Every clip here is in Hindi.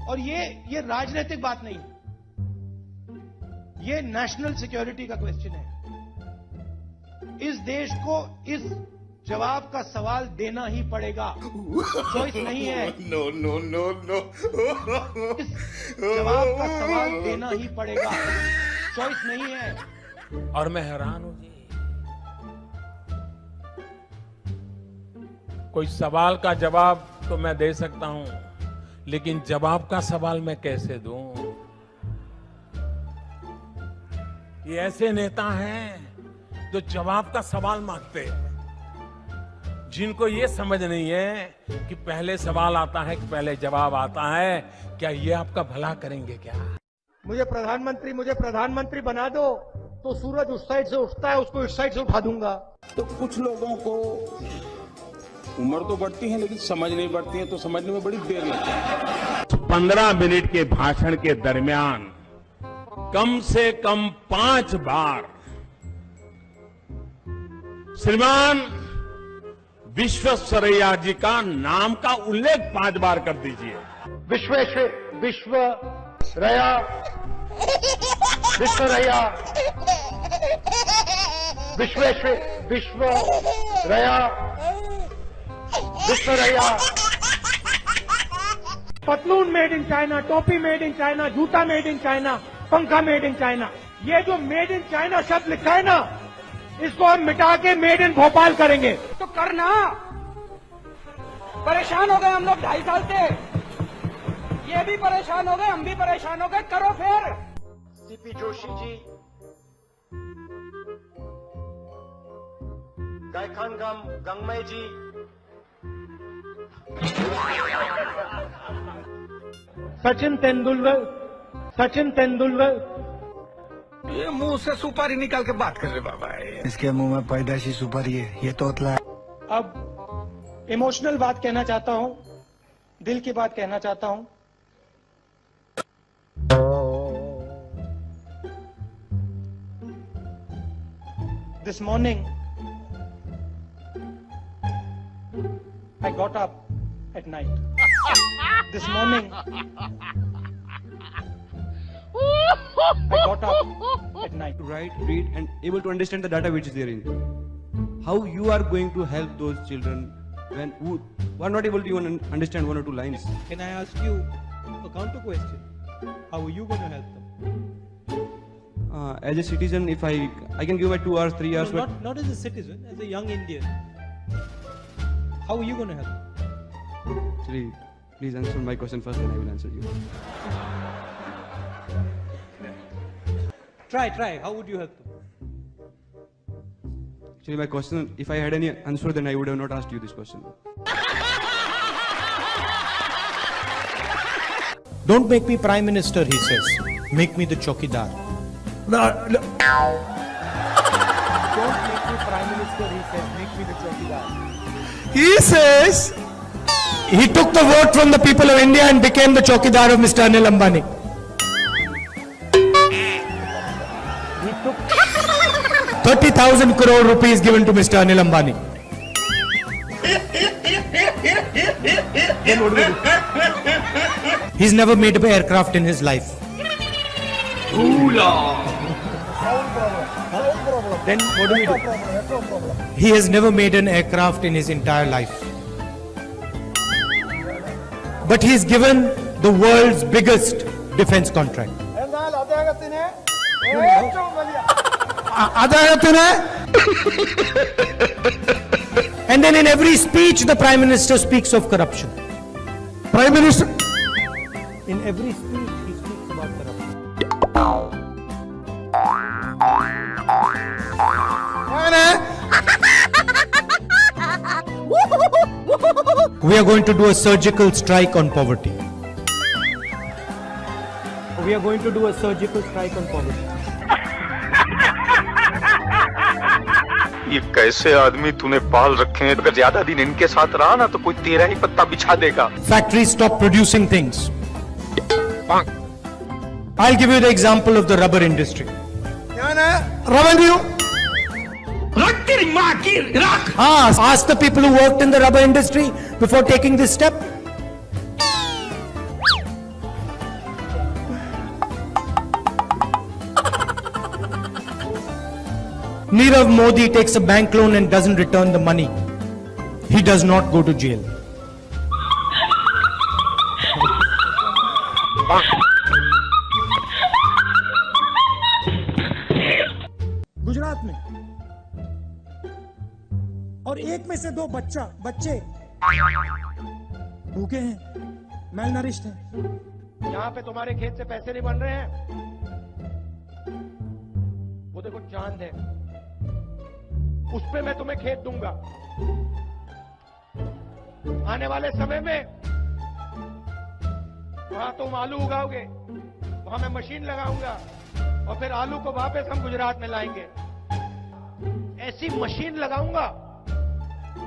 और ये राजनीतिक बात नहीं है, ये नेशनल सिक्योरिटी का क्वेश्चन है। इस देश को इस जवाब का सवाल देना ही पड़ेगा, चॉइस नहीं है। नो नो नो नो इस जवाब का सवाल देना ही पड़ेगा, चॉइस नहीं है। और मैं हैरान हूं जी, कोई सवाल का जवाब तो मैं दे सकता हूं, लेकिन जवाब का सवाल मैं कैसे दूं? ये ऐसे नेता हैं जो जवाब का सवाल मांगते हैं, जिनको ये समझ नहीं है कि पहले सवाल आता है कि पहले जवाब आता है। क्या ये आपका भला करेंगे क्या? मुझे प्रधानमंत्री बना दो तो सूरज उस साइड से उठता है, उसको इस साइड से उठा दूंगा। तो कुछ लोगों को उम्र तो बढ़ती है लेकिन समझ नहीं बढ़ती है, तो समझने में बड़ी देर लगती है। 15 मिनट के भाषण के दरमियान कम से कम 5 बार श्रीमान विश्वेश्वरैया जी का नाम का उल्लेख 5 बार कर दीजिए। विश्वेश्वरैया, विश्वेश्वरैया, विश्वेश्वरैया। पतलून मेड इन चाइना, टोपी मेड इन चाइना, जूता मेड इन चाइना, पंखा मेड इन चाइना। ये जो मेड इन चाइना शब्द लिखा है ना, इसको हम मिटा के मेड इन भोपाल करेंगे। तो करना, परेशान हो गए हम लोग 2.5 साल से, ये भी परेशान हो गए, हम भी परेशान हो गए, करो फिर। सीपी जोशी जी, गायखानगाम गंगमय जी, सचिन तेंदुलकर। ये मुंह से सुपारी निकाल के बात कर रहे बाबा। इसके मुंह में पैदाशी सुपारी है, ये तोतला है। अब इमोशनल बात कहना चाहता हूं, दिल की बात कहना चाहता हूं। This morning, I got up at night. This morning, I got up at night. To write, read, and able to understand the data which is there in it. How you are going to help those children who are not able to even understand 1 or 2 lines? Can I ask you a counter question? How are you going to help them? As a citizen, if I can give my 2 hours, 3 hours. No, not as a citizen, as a young Indian. How are you going to help them? Actually, please answer my question first, then I will answer you. Try. How would you help them? Actually, my question, if I had any answer, then I would have not asked you this question. Don't make me Prime Minister, he says. Make me the chokidar. Don't make me Prime Minister, he says. Make me the chokidar. He says he took the vote from the people of India and became the chokidar of Mr. Anil Ambani. He took 30,000 crore rupees given to Mr. Anil Ambani. Then what do we do? He's never made an aircraft in his life. Then what do we do? He has never made an aircraft in his entire life. But he's given the world's biggest defense contract. And then in every speech the Prime Minister speaks of corruption. Prime Minister. In every speech he speaks about corruption. We are going to do a surgical strike on poverty. We are going to do a surgical strike on poverty. ये कैसे आदमी तूने पाल रखे हैं? अगर ज्यादा दिन इनके साथ रहा ना तो कोई तेरा ही पत्ता बिछा देगा। Factories stop producing things. I'll give you the example of the rubber industry. Revenue. Ask the people who worked in the rubber industry before taking this step. Nirav Modi takes a bank loan and doesn't return the money, he does not go to jail. Gujarat में और एक में से 2 बच्चे भूखे हैं, मैलनरिश्ड हैं। यहां पे तुम्हारे खेत से पैसे नहीं बन रहे हैं, वो देखो चांद है, उस पे मैं तुम्हें खेत दूंगा। आने वाले समय में वहां तुम आलू उगाओगे, वहां मैं मशीन लगाऊंगा और फिर आलू को वापस हम गुजरात में लाएंगे। ऐसी मशीन लगाऊंगा,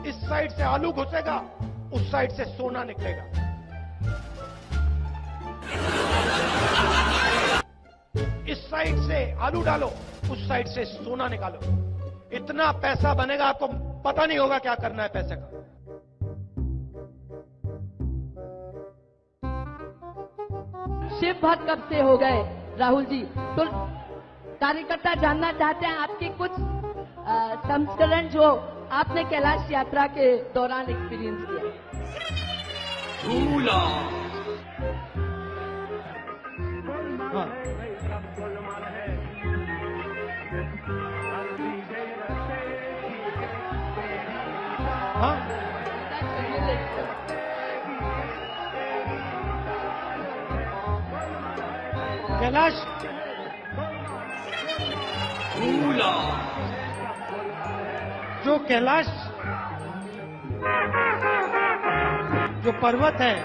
इस साइड से आलू घुसेगा, उस साइड से सोना निकलेगा। इस साइड से आलू डालो, उस साइड से सोना निकालो। इतना पैसा बनेगा, आपको पता नहीं होगा क्या करना है पैसे का। शिव भक्त कब से हो गए राहुल जी? तो कार्यकर्ता जानना चाहते हैं आपके कुछ संस्करण जो आपने कैलाश यात्रा के दौरान एक्सपीरियंस किया। हाँ, कैलाश जो कैलाश जो पर्वत है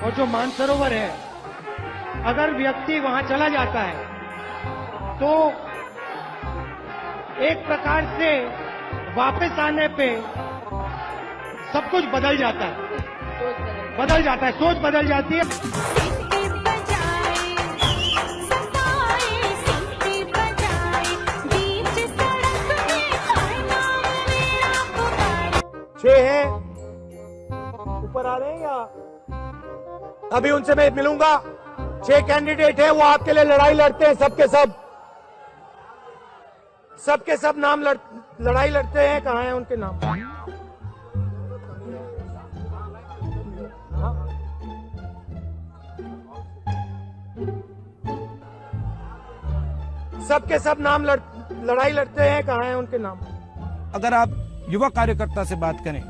और जो मानसरोवर है, अगर व्यक्ति वहां चला जाता है तो एक प्रकार से वापस आने पे सब कुछ बदल जाता है, सोच बदल जाती है। छह है, ऊपर आ रहे हैं या अभी उनसे मैं मिलूंगा। 6 कैंडिडेट है, वो आपके लिए लड़ाई लड़ते हैं, सबके सब नाम लड़ाई लड़ते हैं। कहाँ हैं उनके नाम? सबके सब नाम लड़ाई लड़ते हैं। कहाँ हैं उनके नाम? अगर आप युवा कार्यकर्ता से बात करें,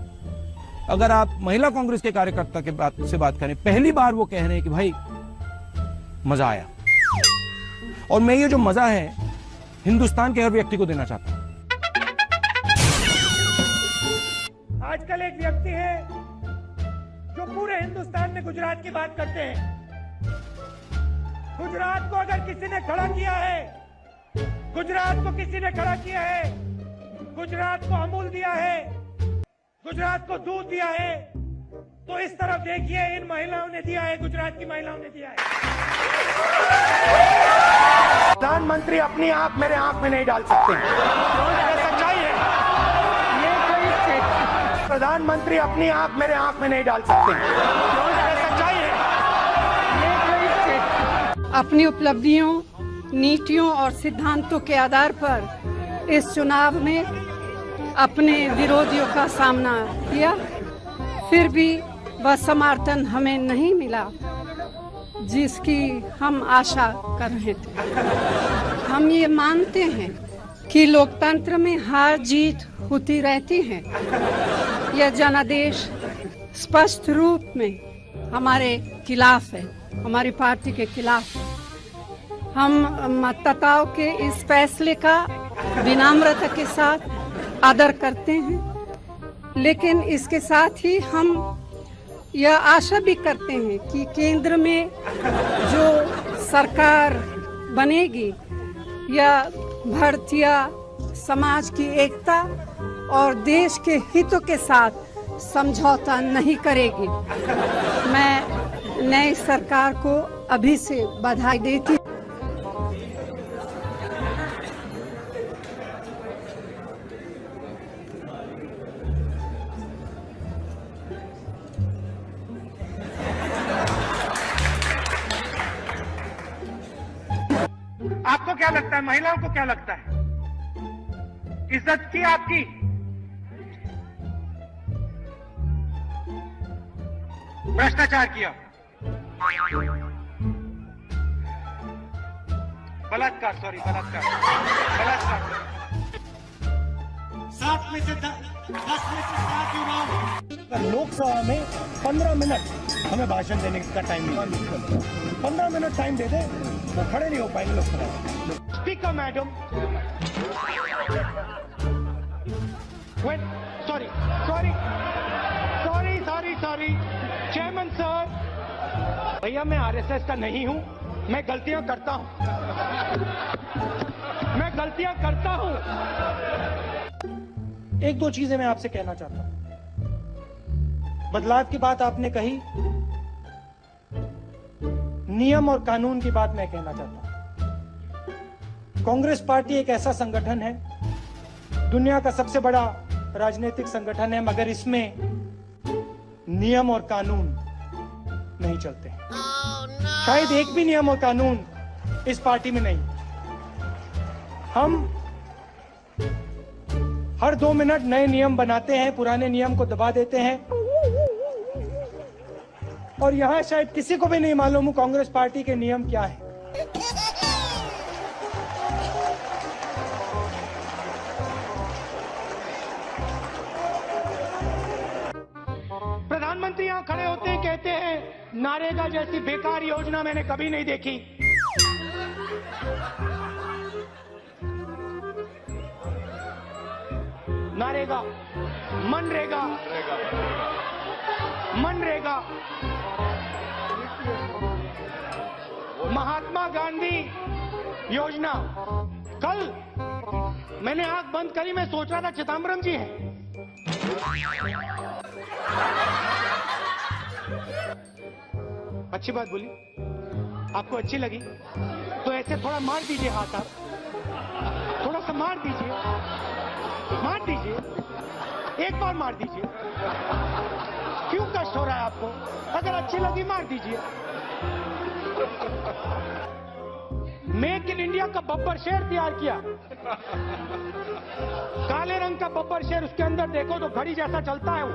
अगर आप महिला कांग्रेस के कार्यकर्ता से बात करें, पहली बार वो कह रहे हैं कि भाई मजा आया। और मैं ये जो मजा है हिंदुस्तान के हर व्यक्ति को देना चाहता हूं। आजकल एक व्यक्ति है जो पूरे हिंदुस्तान में गुजरात की बात करते हैं। गुजरात को अगर किसी ने खड़ा किया है, गुजरात को किसी ने खड़ा किया है, गुजरात को अमूल दिया है, गुजरात को दूध दिया है, तो इस तरफ देखिए, इन महिलाओं ने दिया है, गुजरात की महिलाओं ने दिया है। प्रधानमंत्री अपनी आंख मेरे आंख में नहीं डाल सकते, ये सच्चाई है। प्रधानमंत्री अपनी आंख मेरे आंख में नहीं डाल सकते, ये सच्चाई है। अपनी उपलब्धियों, नीतियों और सिद्धांतों के आधार पर इस चुनाव में अपने विरोधियों का सामना किया, फिर भी वह समर्थन हमें नहीं मिला जिसकी हम आशा कर रहे थे। हम ये मानते हैं कि लोकतंत्र में हार जीत होती रहती है। यह जनादेश स्पष्ट रूप में हमारे खिलाफ है, हमारी पार्टी के खिलाफ है। हम मतदाताओं के इस फैसले का विनम्रता के साथ आदर करते हैं, लेकिन इसके साथ ही हम यह आशा भी करते हैं कि केंद्र में जो सरकार बनेगी यह भारतीय समाज की एकता और देश के हितों के साथ समझौता नहीं करेगी। मैं नई सरकार को अभी से बधाई देती हूँ। आपको क्या लगता है, महिलाओं को क्या लगता है? इज्जत की आपकी, भ्रष्टाचार किया, बलात्कार, सॉरी बलात्कार, 7 में से 10 में से 7 युवाओं। लोकसभा में 15 मिनट हमें भाषण देने का टाइम नहीं, 15 मिनट टाइम दे दे वो खड़े नहीं हो पाएंगे लोकसभा में। Speaker madam, sorry sorry sorry sorry sorry chairman sir, भैया मैं आरएसएस का नहीं हूं, मैं गलतियां करता हूं, मैं गलतियां करता हूं। एक दो चीजें मैं आपसे कहना चाहता हूं। बदलाव की बात आपने कही, नियम और कानून की बात मैं कहना चाहता हूं। कांग्रेस पार्टी एक ऐसा संगठन है, दुनिया का सबसे बड़ा राजनीतिक संगठन है, मगर इसमें नियम और कानून नहीं चलते। शायद एक भी नियम और कानून इस पार्टी में नहीं। हम हर 2 मिनट नए नियम बनाते हैं, पुराने नियम को दबा देते हैं, और यहां शायद किसी को भी नहीं मालूम कांग्रेस पार्टी के नियम क्या है। प्रधानमंत्री यहां खड़े होते हैं, कहते हैं नारेगा जैसी बेकार योजना मैंने कभी नहीं देखी। नारेगा, मनरेगा, मनरेगा, महात्मा गांधी योजना। कल मैंने आंख बंद करी, मैं सोच रहा था चिदम्बरम जी हैं। अच्छी बात बोली, आपको अच्छी लगी तो ऐसे थोड़ा मार दीजिए हाथ, आप थोड़ा सा मार दीजिए, मार दीजिए, एक बार मार दीजिए। क्यों कष्ट हो रहा है आपको? अगर अच्छी लगी मार दीजिए। मेक इन इंडिया का बब्बर शेर तैयार किया, काले रंग का बब्बर शेर, उसके अंदर देखो तो घड़ी जैसा चलता है वो।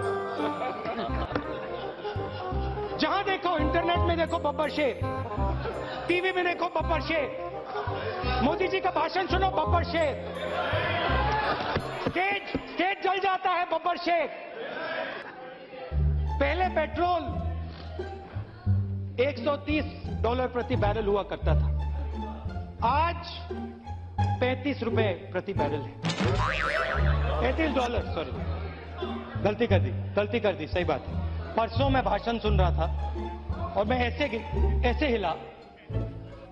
जहां देखो, इंटरनेट में देखो बब्बर शेर, टीवी में देखो बब्बर शेर, मोदी जी का भाषण सुनो बब्बर शेर, स्टेज जल जाता है बब्बर शेर। पहले पेट्रोल $130 प्रति बैरल हुआ करता था, आज 35 रुपए प्रति बैरल है। $35, सॉरी गलती कर दी, सही बात है। परसों मैं भाषण सुन रहा था और मैं ऐसे हिला।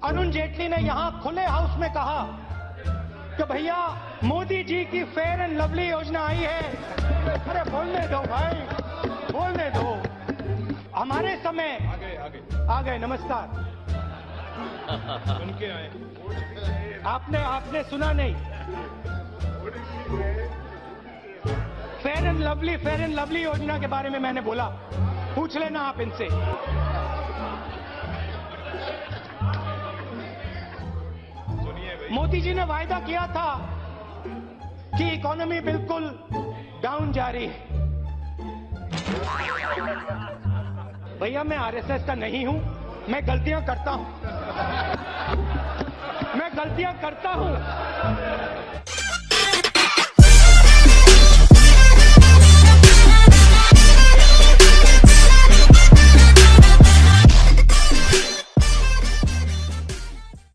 अरुण जेटली ने यहां खुले हाउस में कहा कि भैया मोदी जी की फेयर एंड लवली योजना आई है। अरे बोलने दो भाई, बोलने दो। हमारे समय आ गए, नमस्कार। उनके आए, आपने सुना नहीं? फेयर एंड लवली योजना के बारे में मैंने बोला, पूछ लेना आप इनसे। मोदी जी ने वायदा किया था कि इकोनॉमी बिल्कुल डाउन जा रही है। भैया मैं आरएसएस का नहीं हूं, मैं गलतियां करता हूं, मैं गलतियां करता हूं।